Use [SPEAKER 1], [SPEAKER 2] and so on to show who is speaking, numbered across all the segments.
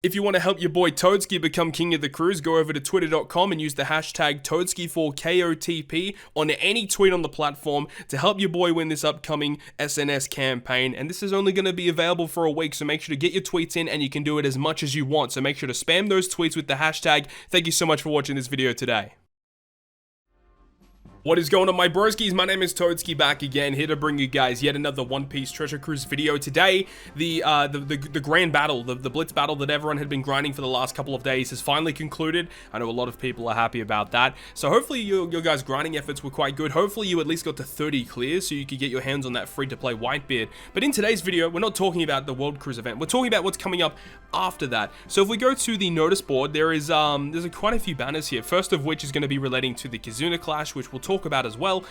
[SPEAKER 1] If you want to help your boy Toadskii become king of the cruise, go over to twitter.com and use the hashtag Toadskii for KOTP on any tweet on the platform to help your boy win this upcoming SNS campaign. And this is only going to be available for a week, so make sure to get your tweets in and you can do it as much as you want. So make sure to spam those tweets with the hashtag. Thank you so much for watching this video today. What is going on, my broskiis? My name is Toadskii, back again, here to bring you guys yet another One Piece Treasure Cruise video. Today, the grand battle, the blitz battle that everyone had been grinding for the last couple of days has finally concluded. I know a lot of people are happy about that. So hopefully your guys' grinding efforts were quite good. Hopefully you at least got to 30 clears so you could get your hands on that free-to-play Whitebeard. But in today's video, we're not talking about the World Cruise event. We're talking about what's coming up after that. So if we go to the notice board, there's quite a few banners here. First of which is going to be relating to the Kizuna Clash, which we'll talk about as well.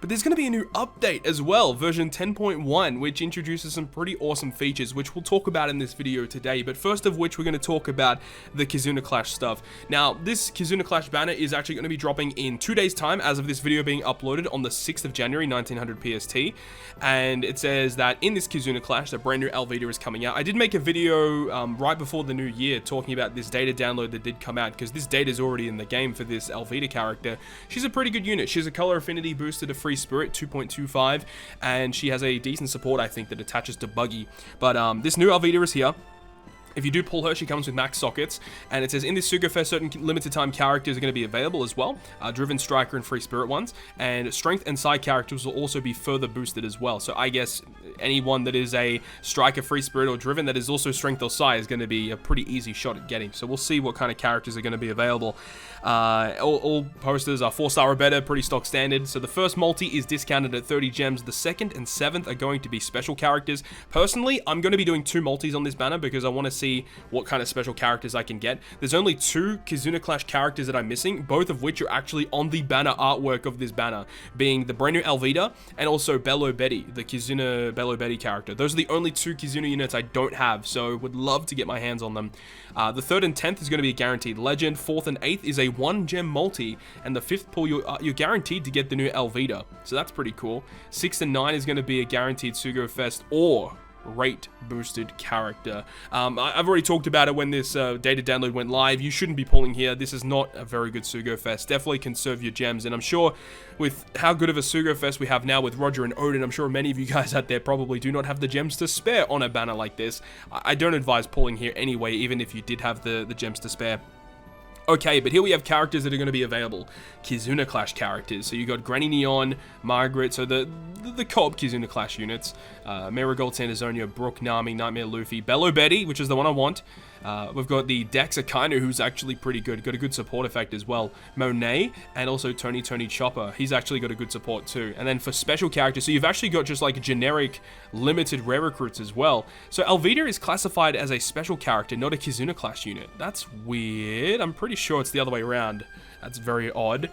[SPEAKER 1] But there's going to be a new update as well, version 10.1, which introduces some pretty awesome features, which we'll talk about in this video today. But first of which, we're going to talk about the Kizuna Clash stuff. Now, this Kizuna Clash banner is actually going to be dropping in 2 days' time, as of this video being uploaded on the 6th of January, 1900 PST. And it says that in this Kizuna Clash, the brand new Alvida is coming out. I did make a video right before the new year talking about this data download that did come out, because this data is already in the game for this Alvida character. She's a pretty good unit. She's a color affinity booster to Free Spirit 2.25, and she has a decent support, I think, that attaches to Buggy. But this new Alvida is here. If you do pull her, she comes with max sockets, and it says in this Sugo Fest, certain limited time characters are going to be available as well, Driven, Striker, and Free Spirit ones, and Strength and Side characters will also be further boosted as well. So I guess anyone that is a Striker, Free Spirit, or Driven that is also Strength or Side is going to be a pretty easy shot at getting. So we'll see what kind of characters are going to be available. All posters are 4-star or better, pretty stock standard. So the first multi is discounted at 30 gems. The second and 7th are going to be special characters. Personally, I'm going to be doing 2 multis on this banner because I want to see what kind of special characters I can get. There's only 2 Kizuna Clash characters that I'm missing, both of which are actually on the banner artwork of this banner, being the brand new Alvida and also Bello Betty, the Kizuna Bello Betty character. Those are the only 2 Kizuna units I don't have, so would love to get my hands on them. The 3rd and 10th is going to be a guaranteed legend. 4th and 8th is a 1-gem multi, and the 5th pull, you're guaranteed to get the new Alvida, so that's pretty cool. 6th and 9 is going to be a guaranteed Sugo Fest or rate boosted character. I've already talked about it when this data download went live. You shouldn't be pulling here. This is not a very good Sugo Fest. Definitely conserve your gems, and I'm sure with how good of a Sugo Fest we have now with Roger and Odin, I'm sure many of you guys out there probably do not have the gems to spare on a banner like this. I don't advise pulling here anyway, even if you did have the gems to spare. Okay, but here we have characters that are going to be available. Kizuna Clash characters. So you got Granny Neon, Margaret, so the co-op Kizuna Clash units. Marigold, Santazonia, Brook, Nami, Nightmare Luffy, Bello Betty, which is the one I want. We've got the Dex Akainu, who's actually pretty good. Got a good support effect as well. Monet, and also Tony Chopper. He's actually got a good support too. And then for special characters, so you've actually got just like generic limited rare recruits as well. So Alvida is classified as a special character, not a Kizuna Clash unit. That's weird. I'm pretty sure it's the other way around. That's very odd.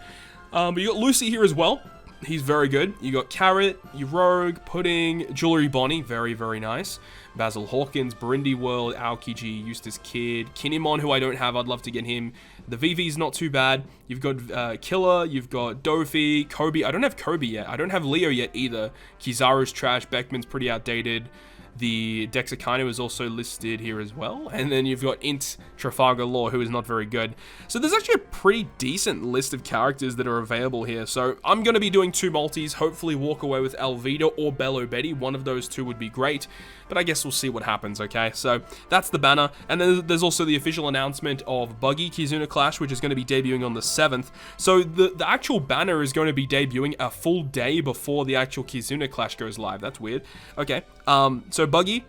[SPEAKER 1] But you got Lucy here as well. He's very good. You got Carrot, you Rogue, Pudding, Jewelry Bonnie, very, very nice. Basil Hawkins, Brindy World, Aokiji, Eustace Kid, Kinemon, who I don't have, I'd love to get him. The VV's not too bad. You've got Killer, you've got Dofi, Kobe. I don't have Kobe yet. I don't have Leo yet either. Kizaru's trash, Beckman's pretty outdated. The Dex Akainu is also listed here as well. And then you've got Int Trafalgar Law, who is not very good. So there's actually a pretty decent list of characters that are available here. So I'm going to be doing 2 multis, hopefully walk away with Alvida or Bello Betty. One of those 2 would be great. But I guess we'll see what happens, okay? So that's the banner. And then there's also the official announcement of Buggy Kizuna Clash, which is going to be debuting on the 7th. So the actual banner is going to be debuting a full day before the actual Kizuna Clash goes live. That's weird. Okay. So Buggy,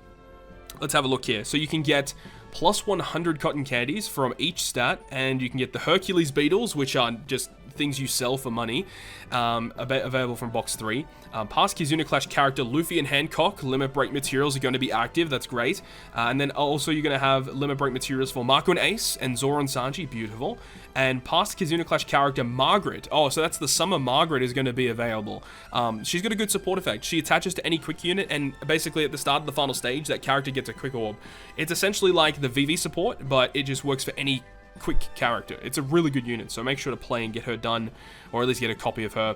[SPEAKER 1] let's have a look here. So you can get plus 100 cotton candies from each stat, and you can get the Hercules Beetles, which are just things you sell for money, available from box 3. Past Kizuna Clash character Luffy and Hancock limit break materials are going to be active. That's great. And then also you're going to have limit break materials for Marco and Ace and Zoro and Sanji. Beautiful. And past Kizuna Clash character Margaret. Oh, so that's the Summer Margaret is going to be available. She's got a good support effect. She attaches to any quick unit, and basically at the start of the final stage, that character gets a quick orb. It's essentially like the VV support, but it just works for any quick character. It's a really good unit, so make sure to play and get her done, or at least get a copy of her.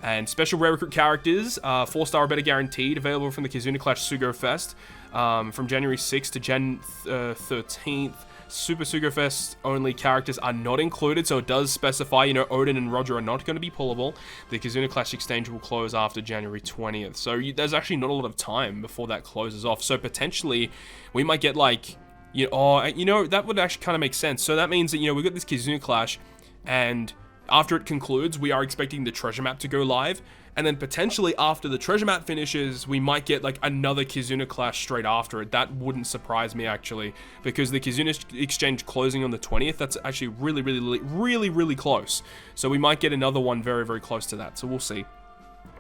[SPEAKER 1] And special rare recruit characters, 4-star or better guaranteed, available from the Kizuna Clash Sugo Fest from January 6th to Jan 13th. Super Sugafest only characters are not included, so it does specify, you know, Odin and Roger are not going to be pullable. The Kizuna Clash exchange will close after January 20th, so there's actually not a lot of time before that closes off. So potentially, we might get like, you know, that would actually kind of make sense. So that means that, you know, we've got this Kizuna Clash, and after it concludes, we are expecting the treasure map to go live. And then potentially after the treasure map finishes, we might get like another Kizuna Clash straight after it. That wouldn't surprise me actually, because the Kizuna exchange closing on the 20th, that's actually really close. So we might get another one very, very close to that. So we'll see.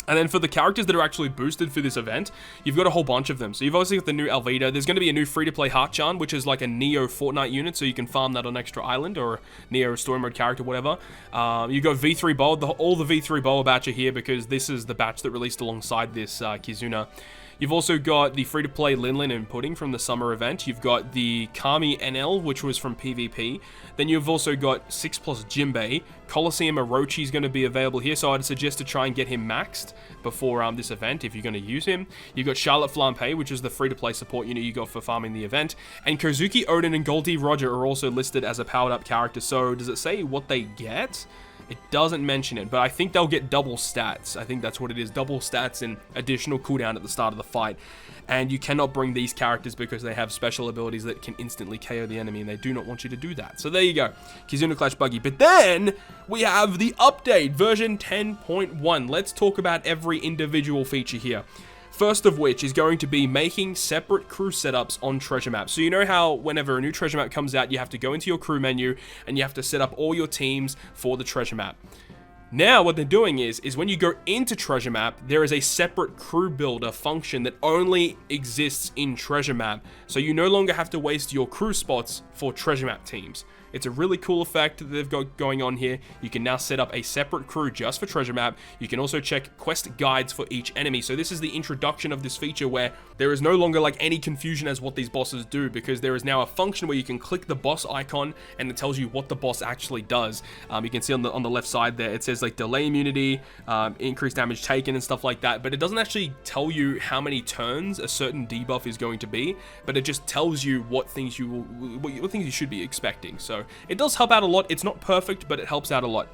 [SPEAKER 1] And then for the characters that are actually boosted for this event, you've got a whole bunch of them. So you've obviously got the new Alvida. There's going to be a new free-to-play Heartchan, which is like a Neo Fortnite unit, so you can farm that on Extra Island, or Neo Story Mode character, whatever. You've got V3 Boa. All the V3 Boa batch are here because this is the batch that released alongside this Kizuna. You've also got the free-to-play Linlin and Pudding from the summer event. You've got the Kami NL, which was from PvP. Then you've also got 6+ Jimbei. Coliseum Orochi is going to be available here, so I'd suggest to try and get him maxed before this event if you're going to use him. You've got Charlotte Flampe, which is the free-to-play support unit you got for farming the event. And Kozuki, Odin, and Goldie Roger are also listed as a powered-up character. So does it say what they get? It doesn't mention it, but I think they'll get double stats. I think that's what it is. Double stats and additional cooldown at the start of the fight. And you cannot bring these characters because they have special abilities that can instantly KO the enemy, and they do not want you to do that. So there you go. Kizuna Clash Buggy. But then we have the update, version 10.1. Let's talk about every individual feature here. First of which is going to be making separate crew setups on treasure maps. So you know how whenever a new treasure map comes out, you have to go into your crew menu and you have to set up all your teams for the treasure map. Now what they're doing is when you go into treasure map, there is a separate crew builder function that only exists in treasure map. So you no longer have to waste your crew spots for treasure map teams. It's a really cool effect that they've got going on here. You can now set up a separate crew just for treasure map. You can also check quest guides for each enemy. So this is the introduction of this feature where there is no longer like any confusion as what these bosses do, because there is now a function where you can click the boss icon and it tells you what the boss actually does. You can see on the left side there, it says like delay immunity, increased damage taken and stuff like that, but it doesn't actually tell you how many turns a certain debuff is going to be, but it just tells you what things you should be expecting. So it does help out a lot. It's not perfect, but it helps out a lot.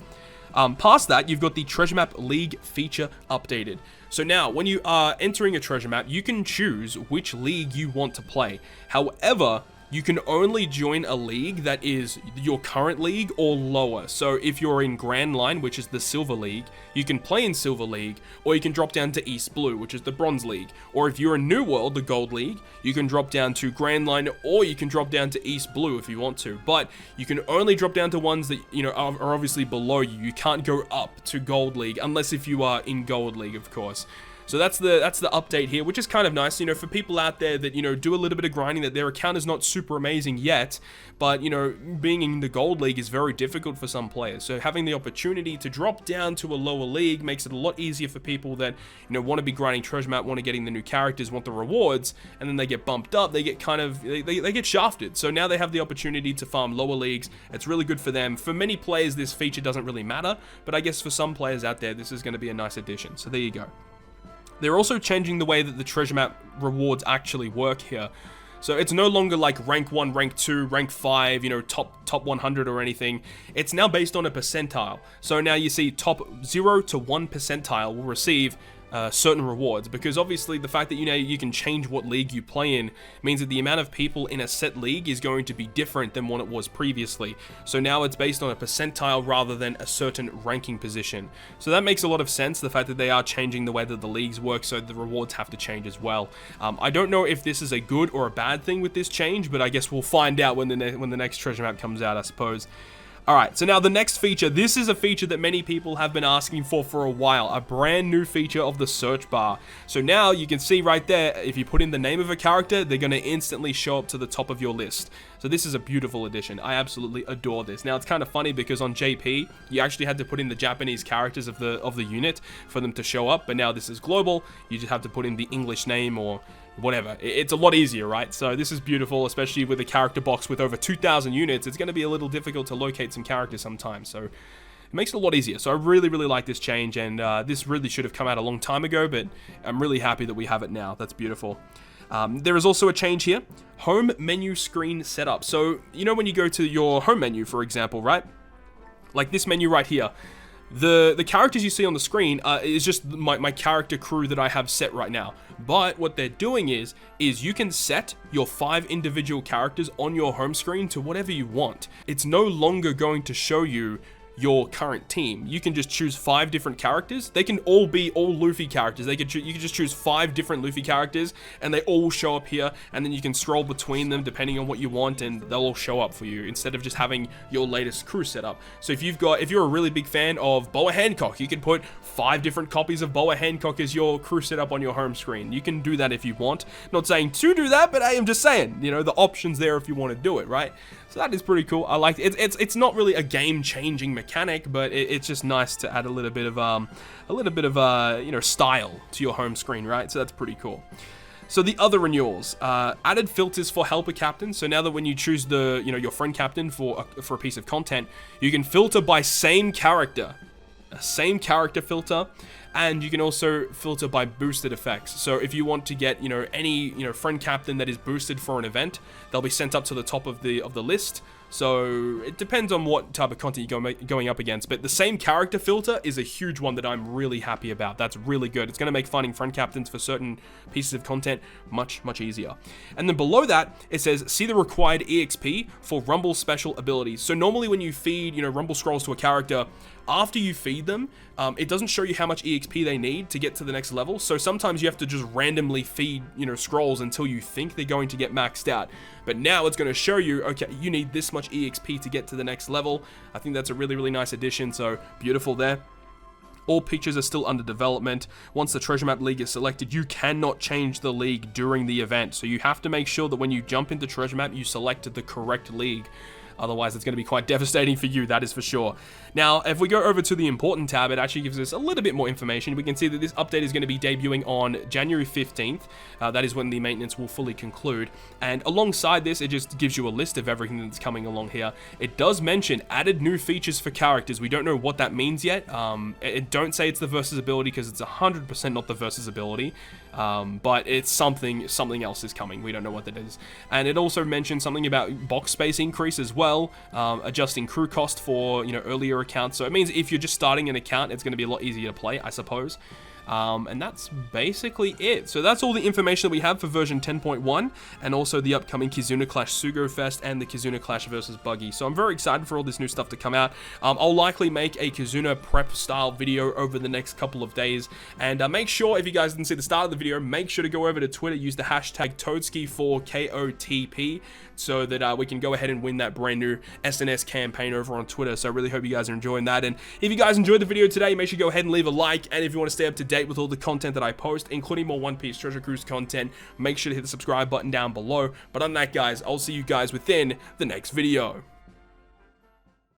[SPEAKER 1] Past that, you've got the treasure map league feature updated. So now when you are entering a treasure map, you can choose which league you want to play. However, you can only join a league that is your current league or lower. So if you're in Grand Line, which is the Silver League, you can play in Silver League, or you can drop down to East Blue, which is the Bronze League. Or if you're in New World, the Gold League, you can drop down to Grand Line, or you can drop down to East Blue if you want to. But you can only drop down to ones that, you know, are obviously below you. You can't go up to Gold League, unless if you are in Gold League, of course. So that's the update here, which is kind of nice, you know, for people out there that, you know, do a little bit of grinding, that their account is not super amazing yet, but, you know, being in the Gold League is very difficult for some players. So having the opportunity to drop down to a lower league makes it a lot easier for people that, you know, want to be grinding treasure map, want to getting the new characters, want the rewards, and then they get bumped up, they get kind of, they get shafted. So now they have the opportunity to farm lower leagues. It's really good for them. For many players, this feature doesn't really matter, but I guess for some players out there, this is going to be a nice addition. So there you go. They're also changing the way that the treasure map rewards actually work here. So it's no longer like rank 1, rank 2, rank 5, you know, top 100 or anything. It's now based on a percentile. So now you see top 0 to 1 percentile will receive certain rewards, because obviously the fact that, you know, you can change what league you play in means that the amount of people in a set league is going to be different than what it was previously. So now it's based on a percentile rather than a certain ranking position. So that makes a lot of sense, the fact that they are changing the way that the leagues work, so the rewards have to change as well. I don't know if this is a good or a bad thing with this change, but I guess we'll find out when the next treasure map comes out, I suppose. Alright, so now the next feature, this is a feature that many people have been asking for a while, a brand new feature of the search bar. So now you can see right there, if you put in the name of a character, they're going to instantly show up to the top of your list. So this is a beautiful addition. I absolutely adore this. Now it's kind of funny because on JP, you actually had to put in the Japanese characters of the unit for them to show up, but now this is global, you just have to put in the English name or whatever. It's a lot easier, right? So this is beautiful, especially with a character box with over 2,000 units. It's going to be a little difficult to locate some characters sometimes, so it makes it a lot easier. So I really like this change, and this really should have come out a long time ago, but I'm really happy that we have it now. That's beautiful. There is also a change here. Home menu screen setup. So, you know when you go to your home menu, for example, right? Like this menu right here. The characters you see on the screen is just my character crew that I have set right now. But what they're doing is you can set your 5 individual characters on your home screen to whatever you want. It's no longer going to show you your current team. You can just choose 5 different characters. They can all be all Luffy characters. You can just choose 5 different Luffy characters, and they all show up here, and then you can scroll between them depending on what you want, and they'll all show up for you instead of just having your latest crew set up. So if you're a really big fan of Boa Hancock, you can put 5 different copies of Boa Hancock as your crew set up on your home screen. You can do that if you want. Not saying to do that, but I am just saying, you know, the options there if you want to do it, right? So that is pretty cool. I like it. It's not really a game-changing mechanic, but it's just nice to add a little bit of you know, style to your home screen, right? So that's pretty cool. So the other renewals, added filters for helper captain. So now that when you choose your friend captain for a piece of content, you can filter by same character, a same character filter. And you can also filter by boosted effects. So if you want to get, any, friend captain that is boosted for an event, they'll be sent up to the top of the list. So it depends on what type of content you're going up against. But the same character filter is a huge one that I'm really happy about. That's really good. It's going to make finding friend captains for certain pieces of content much, much easier. And then below that, it says, see the required EXP for Rumble special abilities. So normally when you feed, Rumble scrolls to a character, after you feed them, it doesn't show you how much EXP they need to get to the next level. So sometimes you have to just randomly feed, scrolls until you think they're going to get maxed out. But now it's going to show you, okay, you need this much EXP to get to the next level. I think that's a really, really nice addition. So beautiful there. All pictures are still under development. Once the treasure map league is selected, you cannot change the league during the event. So you have to make sure that when you jump into treasure map, you selected the correct league. Otherwise, it's going to be quite devastating for you, that is for sure. Now, if we go over to the important tab, it actually gives us a little bit more information. We can see that this update is going to be debuting on January 15th. That is when the maintenance will fully conclude. And alongside this, it just gives you a list of everything that's coming along here. It does mention added new features for characters. We don't know what that means yet. It don't say it's the versus ability because it's 100% not the versus ability. But it's something else is coming. We don't know what that is. And it also mentions something about box space increase as well, adjusting crew cost for earlier accounts. So it means if you're just starting an account, it's going to be a lot easier to play, I suppose. And that's basically it. So that's all the information that we have for version 10.1 and also the upcoming Kizuna Clash Sugo Fest and the Kizuna Clash versus Buggy. So I'm very excited for all this new stuff to come out. I'll likely make a Kizuna prep style video over the next couple of days. And make sure, if you guys didn't see the start of the video, make sure to go over to Twitter, use the hashtag Toadskii for KOTP so that we can go ahead and win that brand new SNS campaign over on Twitter. So I really hope you guys are enjoying that. And if you guys enjoyed the video today, make sure you go ahead and leave a like. And if you want to stay up to date with all the content that I post, including more One Piece Treasure Cruise content, make sure to hit the subscribe button down below. But other than that, guys, I'll see you guys within the next video.